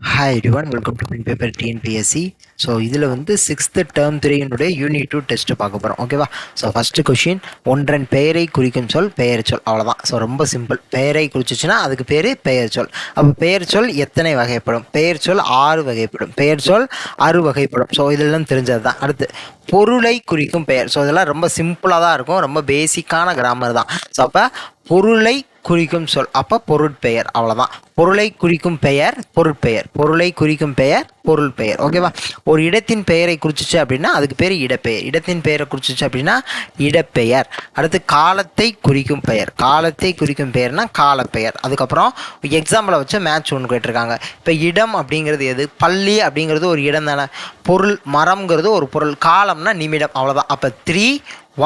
Hi everyone, welcome to pin paper TNPSC. So இதில் வந்து 6th term 3 unit 2 test பார்க்க போகிறோம். ஓகேவா? ஸோ ஃபஸ்ட்டு கொஷின், ஒன்றன் பெயரை குறிக்கும் சொல் பெயர் சொல். அவ்வளோதான். ஸோ ரொம்ப சிம்பிள். பெயரை குறிச்சிச்சுன்னா அதுக்கு பேர் பெயர் சொல். அப்போ பெயர் சொல் எத்தனை வகைப்படும்? பெயர் சொல் 6 வகைப்படும். பெயர் சொல் 6 வகைப்படும். ஸோ இதெல்லாம் தெரிஞ்சது தான். அடுத்து பொருளை குறிக்கும் பெயர். ஸோ இதெல்லாம் ரொம்ப சிம்பிளாக தான் இருக்கும், ரொம்ப பேசிக்கான கிராமர் தான். ஸோ அப்போ பொருளை குறிக்கும் சொல், அப்போ பொருட்பெயர். அவ்வளோதான். பொருளை குறிக்கும் பெயர் பொருட்பெயர், பொருளை குறிக்கும் பெயர் பொருள் பெயர். ஓகேவா? ஒரு இடத்தின் பெயரை குறிச்சிச்சு அப்படின்னா அதுக்கு பேர் இடப்பெயர். இடத்தின் பெயரை குறிச்சிச்சு அப்படின்னா இடப்பெயர். அடுத்து காலத்தை குறிக்கும் பெயர். காலத்தை குறிக்கும் பெயர்னா காலப்பெயர். அதுக்கப்புறம் எக்ஸாம்பிளை வச்சு மேட்ச் ஒன்று கேட்டிருக்காங்க. இப்போ இடம் அப்படிங்கிறது எது? பள்ளி அப்படிங்கிறது ஒரு இடம் தானே. பொருள் மரம்ங்கிறது ஒரு பொருள். காலம்னா நிமிடம். அவ்வளோதான். அப்போ 3,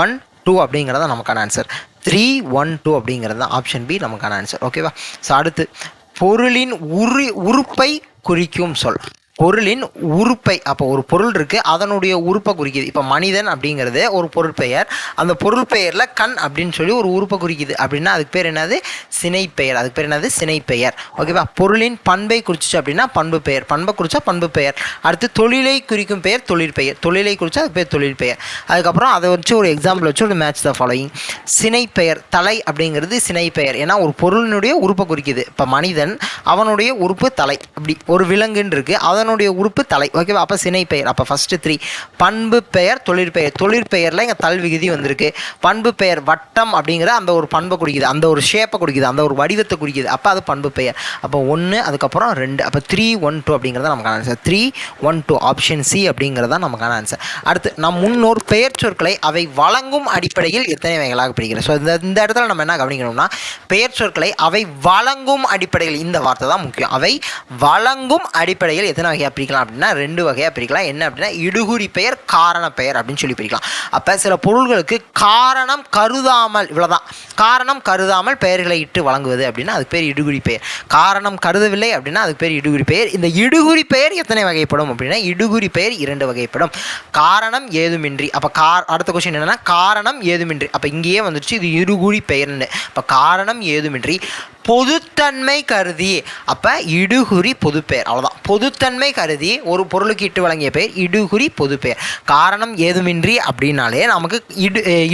1, 2 அப்படிங்கிறது தான் நமக்கான ஆன்சர். 3, 1, 2 அப்படிங்கிறது தான் ஆப்ஷன் பி நமக்கான ஆன்சர். ஓகேவா? ஸோ அடுத்து பொருளின் உறுப்பை குறிக்கும் சொல். பொருளின் உறுப்பை. அப்போ ஒரு பொருள் இருக்குது, அதனுடைய உறுப்பை குறிக்குது. இப்போ மனிதன் அப்படிங்கிறது ஒரு பொருள் பெயர். அந்த பொருள் பெயரில் கண் அப்படின்னு சொல்லி ஒரு உறுப்பை குறிக்குது அப்படின்னா அதுக்கு பேர் என்னது? சினைப்பெயர். அதுக்கு பேர் என்னது? சினைப்பெயர். ஓகேவா? பொருளின் பண்பை குறிச்சிச்சு அப்படின்னா பண்பு பெயர். பண்பை குறிச்சா பண்பு பெயர். அடுத்து தொழிலை குறிக்கும் பெயர் தொழிற்பெயர். தொழிலை குறிச்சா அதுக்கு பேர் தொழில் பெயர். அதுக்கப்புறம் அதை வச்சு ஒரு எக்ஸாம்பிள் வச்சு ஒரு மேட்ச் த ஃபாலோயிங். சினைப்பெயர். தலை அப்படிங்கிறது சினைப்பெயர். ஏன்னா ஒரு பொருளினுடைய உறுப்பை குறிக்குது. இப்போ மனிதன், அவனுடைய உறுப்பு தலை. அப்படி ஒரு விலங்குன்னு இருக்குது, அதனுடைய உறுப்பு தலை. ஓகேவா? அப்போ சினை பெயர். அப்போ ஃபஸ்ட்டு 3. பண்பு பெயர் தொழிற்பெயர். தொழிற்பெயரில் இங்கே தல் விகுதி வந்திருக்கு. பண்பு பெயர் வட்டம் அப்படிங்கிற அந்த ஒரு பண்பை குறிக்குது, அந்த ஒரு ஷேப்பை குறிக்குது, அந்த ஒரு வடிவத்தை குறிக்குது. அப்போ அது பண்பு பெயர். அப்போ 1, அதுக்கப்புறம் 2. அப்போ 3, 1, 2 அப்படிங்கிறத நமக்கான ஆன்சர். 3, 1, 2 ஆப்ஷன் சி அப்படிங்கிறது தான் நமக்கான ஆன்சர். அடுத்து நம் முன்னோர் பெயர் சொற்களை அவை வழங்கும் அடிப்படையில் எத்தனை வகைகளாக பிரிக்கிறோம். ஸோ இந்த இடத்துல நம்ம என்ன கவனிக்கணும்னா, பெயர் சொற்களை அவை வழங்கும் அடிப்படையில், இந்த வார்த்தை தான் முக்கியம். அவை வழங்கும் அடிப்படையில் எத்தனை வகையாக பிரிக்கலாம் அப்படின்னா 2 வகையாக பிரிக்கலாம். என்ன அப்படின்னா இடுகுறி பெயர், காரண பெயர் அப்படின்னு சொல்லி பிரிக்கலாம். அப்போ சில பொருள்களுக்கு காரணம் கருதாமல், இவ்வளோதான், காரணம் கருதாமல் பெயர்களை இட்டு வழங்குவது அப்படின்னா அதுக்கு பேர் இடுகுறி பெயர். காரணம் கருதவில்லை அப்படின்னா அதுக்கு பேர் இடுகுறி பெயர். இந்த இடுகுறி பெயர் எத்தனை வகைப்படும் அப்படின்னா இடுகுறி பெயர் 2 வகைப்படும். காரணம் ஏதுமின்றி. அப்போ அடுத்த கொஸ்டின் என்னன்னா காரணம் ஏதுமின்றி. அப்போ இங்கேயே வந்துடுச்சு இது இடுகுறி பெயர்னு. அப்போ காரணம் ஏதுமின்றி பொதுத்தன்மை கருதி. அப்போ இடுகுறி பொதுப்பெயர். அவ்வளோதான். பொதுத்தன்மை கருதி ஒரு பொருளுக்கு இட்டு வழங்கிய பெயர் இடுகுறி பொதுப்பெயர். காரணம் ஏதுமின்றி அப்படின்னாலே நமக்கு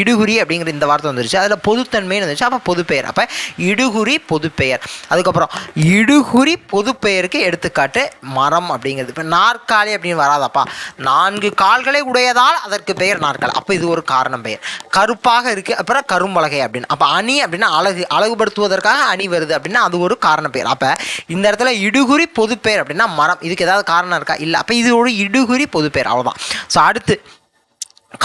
இடுகுறி அப்படிங்கிற இந்த வார்த்தை வந்துருச்சு, அதில் பொதுத்தன்மைன்னு வந்துச்சு, அப்போ பொதுப்பெயர். அப்போ இடுகுறி பொதுப்பெயர். அதுக்கப்புறம் இடுகுறி பொதுப்பெயருக்கு எடுத்துக்காட்டு மரம் அப்படிங்கிறது. இப்போ நாற்காலி அப்படின்னு வராதப்பா. 4 கால்களை உடையதால் அதற்கு பெயர் நாற்காலி. அப்போ இது ஒரு காரணம் பெயர். கருப்பாக இருக்குது, அப்புறம் கரும்பலகை அப்படின்னு. அப்போ அணி அப்படின்னா அழகுபடுத்துவதற்காக அணி வருது அப்படின்னா அது ஒரு காரண பெயர். அப்போ இந்த இடத்துல இடுகுறி பொதுப்பெயர் அப்படின்னா மரம். இதுக்கு ஏதாவது காரணம் இருக்கா? இல்லை. அப்போ இது ஒரு இடுகுறி பொதுப்பெயர். அவ்வளோதான். ஸோ அடுத்து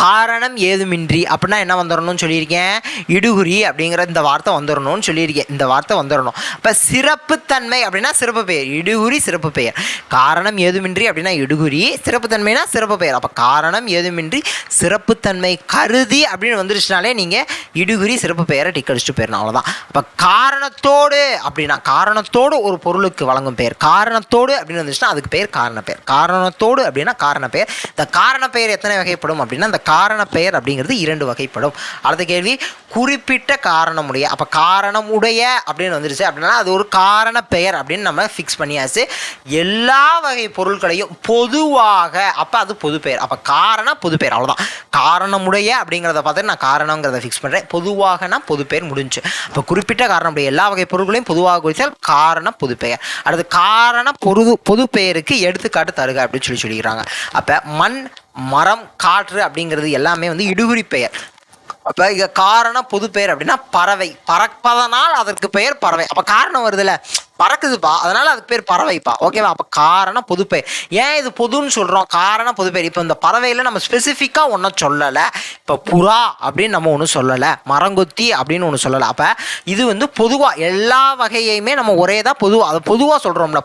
காரணம் ஏதுமின்றி அப்படின்னா என்ன வந்துடணும்னு சொல்லியிருக்கேன்? இடுகுறி அப்படிங்கிற இந்த வார்த்தை வந்துடணும்னு சொல்லியிருக்கேன். இந்த வார்த்தை வந்துடணும். இப்போ சிறப்புத்தன்மை அப்படின்னா சிறப்பு பெயர். இடுகுறி சிறப்பு பெயர். காரணம் ஏதுமின்றி அப்படின்னா இடுகுறி, சிறப்புத்தன்மைனா சிறப்பு பெயர். அப்போ காரணம் ஏதுமின்றி சிறப்புத்தன்மை கருதி அப்படின்னு வந்துருச்சுனாலே நீங்கள் இடுகுறி சிறப்பு பெயரை டிக் அடிச்சுட்டு போயிடணும். அவ்வளோதான். அப்போ காரணத்தோடு அப்படின்னா காரணத்தோடு ஒரு பொருளுக்கு வழங்கும் பெயர். காரணத்தோடு அப்படின்னு வந்துச்சுன்னா அதுக்கு பெயர் காரண பெயர். காரணத்தோடு அப்படின்னா காரண பெயர். இந்த காரண பெயர் எத்தனை வகைப்படும் அப்படின்னா அந்த காரண பெயர் அப்படிங்கிறது 2 வகைப்படும். அடுத்த கேள்வி, குறிப்பிட்ட காரணமுடைய. அப்போ காரணமுடைய அப்படின்னு வந்துருச்சு அப்படின்னா அது ஒரு காரண பெயர் அப்படின்னு நம்ம ஃபிக்ஸ் பண்ணியாச்சு. எல்லா வகை பொருட்களையும் பொதுவாக, அப்போ அது பொது பெயர். அப்போ காரண பொது பெயர். அவ்வளோதான். காரணமுடைய அப்படிங்கிறத பார்த்து நான் காரணங்கிறத ஃபிக்ஸ் பண்ணுறேன். பொதுவாகனா பொது பெயர் முடிஞ்சு. இப்போ குறிப்பிட்ட காரணமுடைய எல்லா வகை பொருட்களையும் பொதுவாக குறித்தால் காரண பொது பெயர். அடுத்து காரண பொது பெயருக்கு எடுத்துக்காட்டு தருக அப்படின்னு சொல்லிக்கிறாங்க. அப்போ மண், மரம், காற்று அப்படிங்கிறது எல்லாமே வந்து இடுகுறி பெயர். அப்போ இங்கே காரண பொது பெயர் அப்படின்னா பறவை. பறப்பதனால் அதற்கு பெயர் பறவை. அப்போ காரணம் வருதுல்ல, பறக்குதுப்பா, அதனால அதுக்கு பேர் பறவைப்பா. ஓகேவா? அப்போ காரண பொதுப்பெயர். ஏன் இது பொதுன்னு சொல்கிறோம்? காரண பொதுப்பெயர். இப்போ இந்த பறவையில் நம்ம ஸ்பெசிஃபிக்காக ஒன்றும் சொல்லலை. இப்போ புறா அப்படின்னு நம்ம ஒன்றும் சொல்லலை, மரங்கொத்தி அப்படின்னு ஒன்று சொல்லலை. அப்போ இது வந்து பொதுவாக எல்லா வகையுமே நம்ம ஒரே தான் பொதுவாக, அதை பொதுவாக சொல்கிறோம்ல,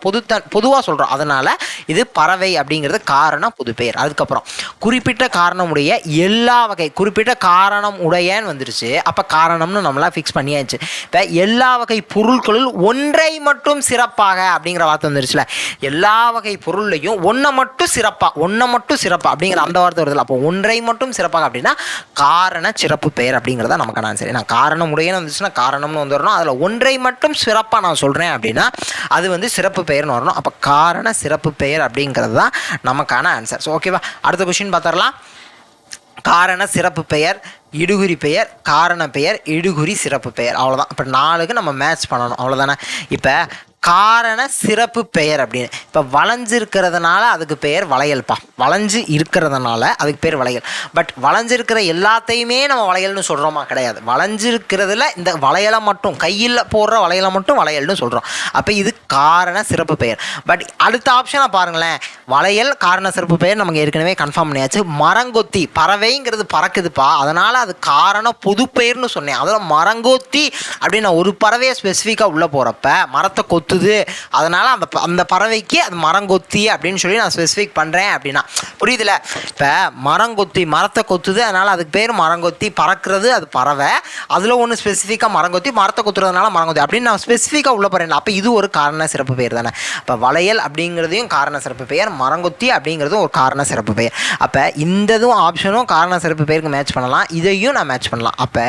பொதுவாக சொல்கிறோம். அதனால் இது பறவை அப்படிங்கிறது காரண பொதுப்பெயர். அதுக்கப்புறம் குறிப்பிட்ட காரணமுடைய எல்லா வகை, குறிப்பிட்ட காரணம் உடையன்னு வந்துருச்சு. அப்போ காரணம்னு நம்மளா ஃபிக்ஸ் பண்ணியாச்சு. இப்போ எல்லா வகை பொருட்களில் ஒன்றை மட்டும் சிறப்பாக அப்படிங்கிற வார்த்தை வந்துருச்சுல. எல்லா வகை பொருள்லையும் ஒன்றை மட்டும் சிறப்பா அப்படிங்கிற அந்த வார்த்தை வருதுல. அப்போ ஒன்றை மட்டும் சிறப்பாக அப்படின்னா காரண சிறப்பு பெயர் அப்படிங்கிறத நமக்கான ஆன்சர். நான் காரணம் உடையன்னு வந்துச்சுன்னா காரணம்னு வந்துடணும். அதில் ஒன்றை மட்டும் சிறப்பாக நான் சொல்கிறேன் அப்படின்னா அது வந்து சிறப்பு பெயர்னு வரணும். அப்போ காரண சிறப்பு பெயர் அப்படிங்கிறது தான் நமக்கான ஆன்சர். ஸோ ஓகேவா, அடுத்த கொஸ்டின் பார்த்துடலாம். காரண சிறப்பு பெயர், இடுகுறி பெயர், காரண பெயர், இடுகுறி சிறப்பு பெயர், அவ்வளோதான். இப்போ 4க்கு நம்ம மேட்ச் பண்ணணும், அவ்வளோதானே. இப்போ காரண சிறப்பு பெயர் அப்படின்னு இப்போ வளைஞ்சு இருக்கிறதுனால அதுக்கு பெயர் வளையல்ப்பா. வளைஞ்சு இருக்கிறதுனால அதுக்கு பேர் வளையல். பட் வளைஞ்சு இருக்கிற எல்லாத்தையுமே நம்ம வளையல்னு சொல்கிறோமா? கிடையாது. வளைஞ்சு இருக்கிறதுல இந்த வளையலை மட்டும், கையில் போடுற வளையலை மட்டும் வளையல்னு சொல்கிறோம். அப்போ இது காரண சிறப்பு பெயர். பட் அடுத்த ஆப்ஷனை பாருங்களேன். வளையல் காரண சிறப்பு பெயர் நமக்கு ஏற்கனவே கன்ஃபார்ம் பண்ணியாச்சு. மரங்கொத்தி, பறவைங்கிறது பறக்குதுப்பா, அதனால் அது காரண பொது பெயர்னு சொன்னேன். அதில் மரங்கொத்தி அப்படின்னு ஒரு பறவையை ஸ்பெசிஃபிக்காக உள்ளே போகிறப்ப மரத்தை கொத்துது, அதனால் அந்த பறவைக்கு அது மரங்கொத்தி அப்படின்னு சொல்லி நான் ஸ்பெசிஃபிக் பண்ணுறேன் அப்படின்னா புரியுதுல. இப்போ மரங்கொத்தி, மரத்தை கொத்துது, அதனால் அதுக்கு பேர் மரங்கொத்தி. பறக்கிறது அது பறவை, அதில் ஒன்று ஸ்பெசிஃபிக்காக மரங்கொத்தி, மரத்தை கொத்துறதுனால மரங்கொத்தி அப்படின்னு நான் ஸ்பெசிஃபிக்காக உள்ள போகிறேன். அப்போ இது ஒரு காரண சிறப்பு பெயர் தானே. இப்போ வளையல் அப்படிங்கிறதையும் காரண சிறப்பு பெயர், மரங்கொத்தி அப்படிங்கிறதும் ஒரு காரண சிறப்பு பெயர். அப்போ இந்ததும் ஆப்ஷனும் காரண சிறப்பு பெயருக்கு மேட்ச் பண்ணலாம், இதையும் நான் மேட்ச் பண்ணலாம். அப்போ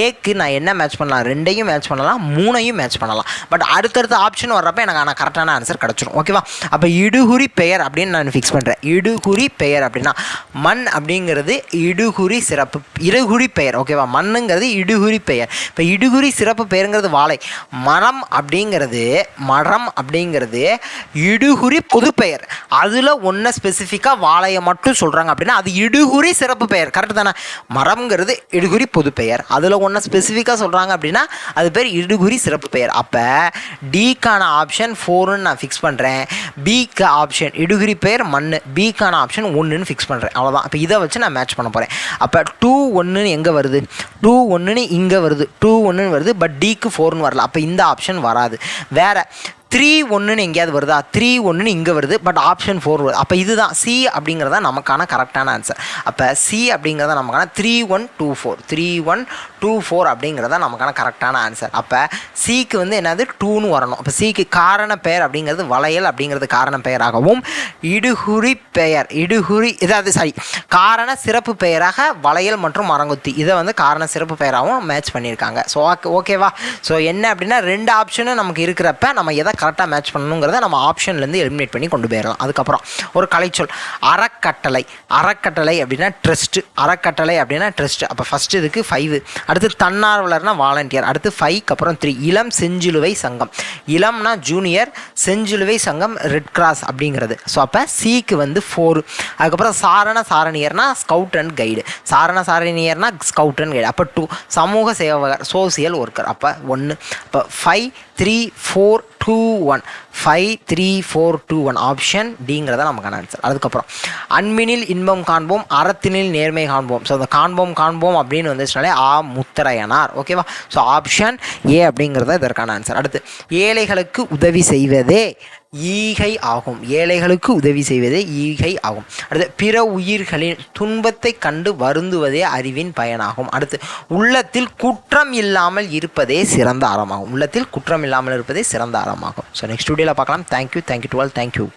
ஏக்கு நான் என்ன மேட்ச் பண்ணலாம்? 2ஐயும் மேட்ச் பண்ணலாம், 3ஐயும் மேட்ச் பண்ணலாம். பட் அடுத்தடுத்த ஆப்ஷன் வர்றப்ப எனக்கு ஆனால் கரெக்டான ஆன்சர் கிடச்சிடும். ஓகேவா. அப்போ இடுகுறி பெயர் அப்படின்னு நான் ஃபிக்ஸ் பண்ணுறேன். இடுகுறி பெயர் அப்படின்னா மண் அப்படிங்கிறது இடுகுறி சிறப்பு இடுகுறி பெயர். ஓகேவா. மண்ணுங்கிறது இடுகுறி பெயர். இப்போ இடுகுறி சிறப்பு பெயருங்கிறது வாழை. மரம் அப்படிங்கிறது இடுகுறி பொது பெயர். அதில் ஒன்று ஸ்பெசிஃபிக்காக வாழையை மட்டும் சொல்கிறாங்க அப்படின்னா அது இடுகுறி சிறப்பு பெயர். கரெக்டு தானே. மரம்ங்கிறது இடுகுறி பொது பெயர், அதில் ஒன்று ஸ்பெசிஃபிக்காக சொல்கிறாங்க அப்படின்னா அது பேர் இடுகுறி சிறப்பு பெயர். அப்போ டிக்கான ஆப்ஷன் 4ன்னு நான் ஃபிக்ஸ் பண்ணுறேன். பிக்கு ஆப்ஷன் இடுகுறி பெயர் மண், பிக்கான ஆப்ஷன் 1ன்னு ஃபிக்ஸ் பண்ணுறேன், அவ்வளோதான். இப்போ இதை வச்சு நான் மேட்ச் பண்ண போகிறேன். அப்போ 2 1ன்னு எங்கே வருது? 2 1ன்னு இங்கே வருது, 2 1ன்னு வருது. பட் டிக்கு 4ன்னு வரல. அப்போ இந்த ஆப்ஷன் வராது. வேறு 3 1ன்னு எங்கேயாவது வருதா? 3 1ன்னு இங்கே வருது, பட் ஆப்ஷன் 4 வருது. அப்போ இதுதான் சி அப்படிங்கிறதா நமக்கான கரெக்டான ஆன்சர். அப்போ சி அப்படிங்கிறத நமக்கான 3 1 2 4 3 1 2 4 அப்படிங்கிறத நமக்கான கரெக்டான ஆன்சர். அப்போ சிக்கு வந்து என்னது? 2ன்னு வரணும். அப்போ சிக்கு காரண பெயர் அப்படிங்கிறது வளையல் அப்படிங்கிறது காரண பெயராகவும், இடுகுறி பெயர் காரண சிறப்பு பெயராக வளையல் மற்றும் மரங்கொத்தி இதை வந்து காரண சிறப்பு பெயராகவும் மேட்ச் பண்ணியிருக்காங்க. ஸோ ஓகேவா. ஸோ என்ன அப்படின்னா 2 ஆப்ஷனும் நமக்கு இருக்கிறப்ப நம்ம எதை கரெக்டாக மேட்ச் பண்ணணுங்கிறத நம்ம ஆப்ஷன்லேருந்து எலிமினேட் பண்ணி கொண்டு போயிடலாம். அதுக்கப்புறம் ஒரு கலைச்சொல் அறக்கட்டளை. அறக்கட்டளை அப்படின்னா ட்ரஸ்ட். அறக்கட்டளை அப்படின்னா ட்ரஸ்ட். அப்போ ஃபஸ்ட்டு இதுக்கு 5, அடுத்து தன்னார்வலர்னா வாலண்டியர், அடுத்து 5க்கு அப்புறம் 3 இளம் செஞ்சிலுவை சங்கம். இளம்னா ஜூனியர், செஞ்சிலுவை சங்கம் ரெட் கிராஸ் அப்படிங்கிறது. ஸோ அப்போ சிக்கு வந்து 4. அதுக்கப்புறம் சாரணியர்னா ஸ்கவுட் அண்ட் கைடு. சாரணியர்னா ஸ்கவுட் அண்ட் கைடு. அப்போ 2 சமூக சேவகர் சோசியல் ஒர்க்கர். அப்போ 1. அப்போ 5 3 4 2 1 5 3 4 2 1 ஆப்ஷன் டிங்கிறத நமக்கான ஆன்சர். அதுக்கப்புறம் அன்பினில் இன்பம் காண்போம், அறத்தினில் நேர்மை காண்போம். ஸோ அந்த காண்போம் அப்படின்னு வந்துச்சுனாலே முத்தரையனார். ஓகேவா. ஸோ ஆப்ஷன் ஏ அப்படிங்கிறத இதற்கான ஆன்சர். அடுத்து ஏழைகளுக்கு உதவி செய்வதே ஈகை ஆகும். ஏழைகளுக்கு உதவி செய்வதே ஈகை ஆகும். அடுத்து பிற உயிர்களின் துன்பத்தை கண்டு வருந்துவதே அறிவின் பயனாகும். அடுத்து உள்ளத்தில் குற்றம் இல்லாமல் இருப்பதே சிறந்த அறமாகும். உள்ளத்தில் குற்றம் இல்லாமல் இருப்பதே சிறந்த அறமாகும். ஸோ நெக்ஸ்ட் வீடியோவில் பார்க்கலாம். Thank you to all. தேங்க்யூ.